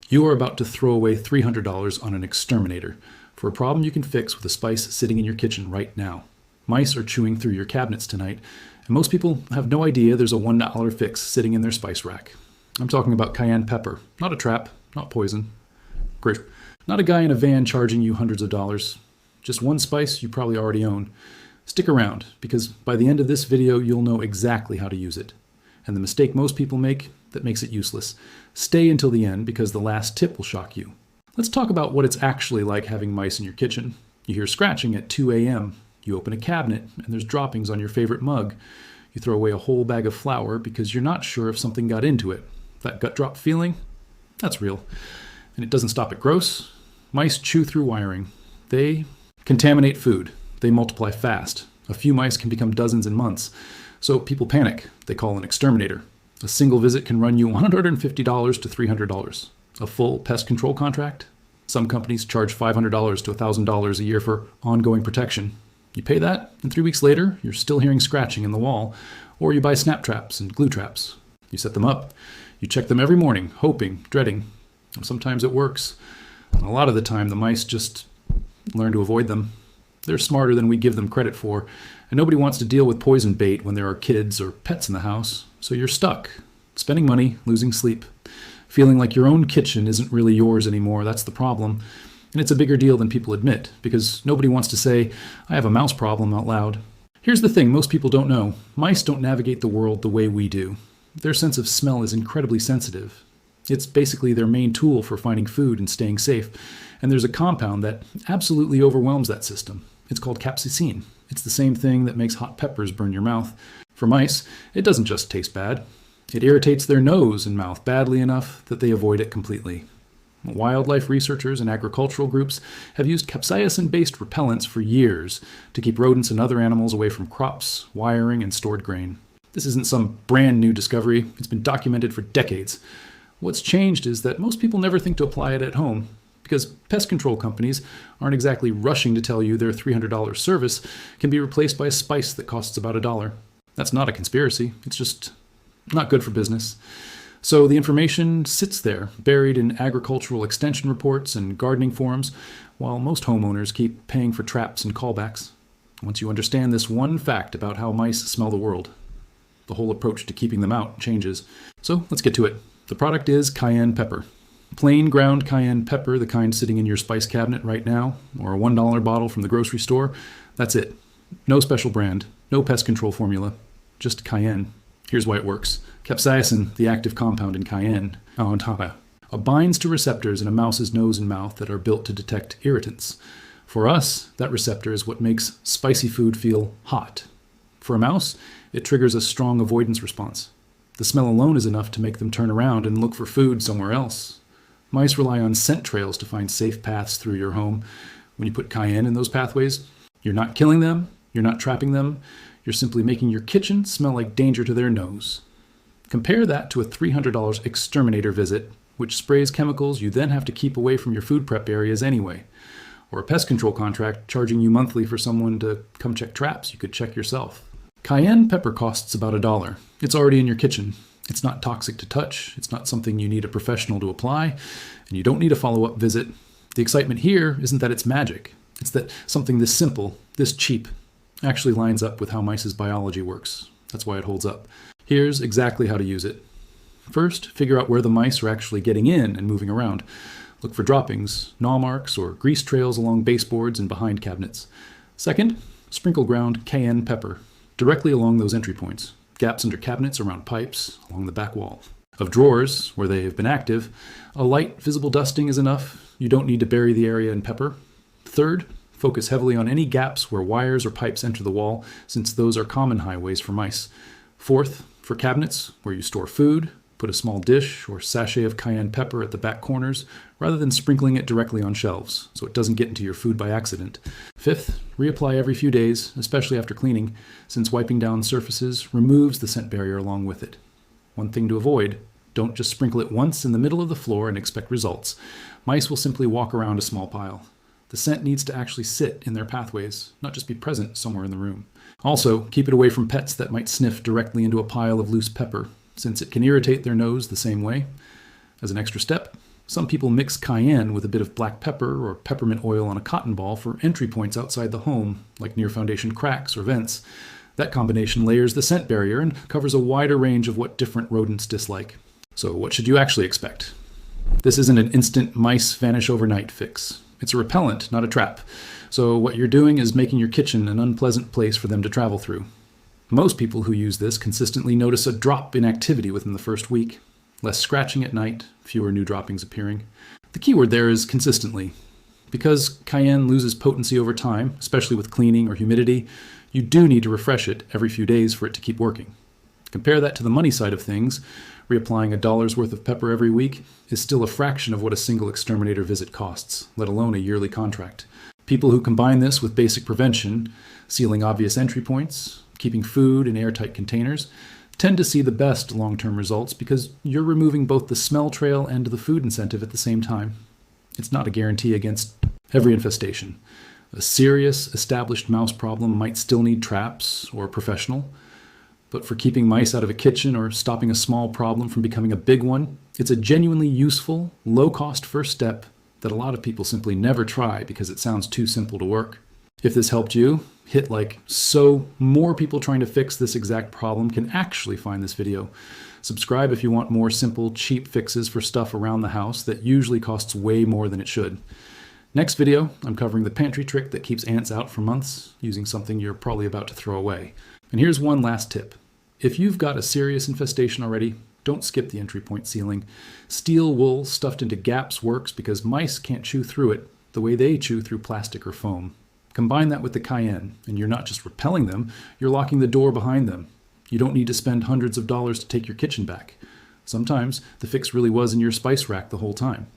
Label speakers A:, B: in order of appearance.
A: You are about to throw away $300 on an exterminator for a problem you can fix with a spice sitting in your kitchen right now. Mice are chewing through your cabinets tonight, and most people have no idea there's a $1 fix sitting in their spice rack. I'm talking about cayenne pepper. Not a trap, not poison. Great. Not a guy in a van charging you hundreds of dollars. Just one spice you probably already own. Stick around, because by the end of this video, you'll know exactly how to use it. And the mistake most people make that makes it useless. Stay until the end, because the last tip will shock you. Let's talk about what it's actually like having mice in your kitchen. You hear scratching at 2 a.m. You open a cabinet, and there's droppings on your favorite mug. You throw away a whole bag of flour because you're not sure if something got into it. That gut drop feeling? That's real. And it doesn't stop at gross. Mice chew through wiring. They contaminate food. They multiply fast. A few mice can become dozens in months. So people panic. They call an exterminator. A single visit can run you $150 to $300. A full pest control contract? Some companies charge $500 to $1,000 a year for ongoing protection. You pay that, and 3 weeks later, you're still hearing scratching in the wall. Or you buy snap traps and glue traps. You set them up. You check them every morning, hoping, dreading. And sometimes it works. And a lot of the time, the mice just learn to avoid them. They're smarter than we give them credit for, and nobody wants to deal with poison bait when there are kids or pets in the house. So you're stuck, spending money, losing sleep, feeling like your own kitchen isn't really yours anymore. That's the problem. And it's a bigger deal than people admit, because nobody wants to say, I have a mouse problem out loud. Here's the thing most people don't know. Mice don't navigate the world the way we do. Their sense of smell is incredibly sensitive. It's basically their main tool for finding food and staying safe. And there's a compound that absolutely overwhelms that system. It's called capsaicin. It's the same thing that makes hot peppers burn your mouth. For mice, it doesn't just taste bad. It irritates their nose and mouth badly enough that they avoid it completely. Wildlife researchers and agricultural groups have used capsaicin-based repellents for years to keep rodents and other animals away from crops, wiring, and stored grain. This isn't some brand new discovery. It's been documented for decades. What's changed is that most people never think to apply it at home, because pest control companies aren't exactly rushing to tell you their $300 service can be replaced by a spice that costs about $1. That's not a conspiracy. It's just not good for business. So the information sits there, buried in agricultural extension reports and gardening forums, while most homeowners keep paying for traps and callbacks. Once you understand this one fact about how mice smell the world, the whole approach to keeping them out changes. So let's get to it. The product is cayenne pepper. Plain ground cayenne pepper, the kind sitting in your spice cabinet right now, or a $1 bottle from the grocery store. That's it. No special brand, no pest control formula, just cayenne. Here's why it works. Capsaicin, the active compound in cayenne, binds to receptors in a mouse's nose and mouth that are built to detect irritants. For us, that receptor is what makes spicy food feel hot. For a mouse, it triggers a strong avoidance response. The smell alone is enough to make them turn around and look for food somewhere else. Mice rely on scent trails to find safe paths through your home. When you put cayenne in those pathways, you're not killing them, you're not trapping them, you're simply making your kitchen smell like danger to their nose. Compare that to a $300 exterminator visit, which sprays chemicals you then have to keep away from your food prep areas anyway. Or a pest control contract charging you monthly for someone to come check traps you could check yourself. Cayenne pepper costs about $1. It's already in your kitchen. It's not toxic to touch. It's not something you need a professional to apply, and you don't need a follow-up visit. The excitement here isn't that it's magic. It's that something this simple, this cheap, actually lines up with how mice's biology works. That's why it holds up. Here's exactly how to use it. First, figure out where the mice are actually getting in and moving around. Look for droppings, gnaw marks, or grease trails along baseboards and behind cabinets. Second, sprinkle ground cayenne pepper directly along those entry points. Gaps under cabinets, around pipes, along the back wall. Of drawers, where they have been active, a light, visible dusting is enough. You don't need to bury the area in pepper. Third, focus heavily on any gaps where wires or pipes enter the wall, since those are common highways for mice. Fourth, for cabinets, where you store food, put a small dish or sachet of cayenne pepper at the back corners, rather than sprinkling it directly on shelves, so it doesn't get into your food by accident. Fifth, reapply every few days, especially after cleaning, since wiping down surfaces removes the scent barrier along with it. One thing to avoid, don't just sprinkle it once in the middle of the floor and expect results. Mice will simply walk around a small pile. The scent needs to actually sit in their pathways, not just be present somewhere in the room. Also, keep it away from pets that might sniff directly into a pile of loose pepper, since it can irritate their nose the same way. As an extra step, Some people mix cayenne with a bit of black pepper or peppermint oil on a cotton ball for entry points outside the home, like near foundation cracks or vents. That combination layers the scent barrier and covers a wider range of what different rodents dislike. So what should you actually expect? This isn't an instant mice vanish overnight fix. It's a repellent, not a trap. So what you're doing is making your kitchen an unpleasant place for them to travel through. Most people who use this consistently notice a drop in activity within the first week. Less scratching at night, fewer new droppings appearing. The key word there is consistently. Because cayenne loses potency over time, especially with cleaning or humidity, you do need to refresh it every few days for it to keep working. Compare that to the money side of things. Reapplying $1's worth of pepper every week is still a fraction of what a single exterminator visit costs, let alone a yearly contract. People who combine this with basic prevention, sealing obvious entry points, keeping food in airtight containers, tend to see the best long-term results because you're removing both the smell trail and the food incentive at the same time. It's not a guarantee against every infestation. A serious, established mouse problem might still need traps or a professional, but for keeping mice out of a kitchen or stopping a small problem from becoming a big one, it's a genuinely useful, low-cost first step that a lot of people simply never try because it sounds too simple to work. If this helped you, hit like so more people trying to fix this exact problem can actually find this video. Subscribe if you want more simple, cheap fixes for stuff around the house that usually costs way more than it should. Next video, I'm covering the pantry trick that keeps ants out for months using something you're probably about to throw away. And here's one last tip. If you've got a serious infestation already, don't skip the entry point sealing. Steel wool stuffed into gaps works because mice can't chew through it the way they chew through plastic or foam. Combine that with the cayenne, and you're not just repelling them, you're locking the door behind them. You don't need to spend hundreds of dollars to take your kitchen back. Sometimes the fix really was in your spice rack the whole time.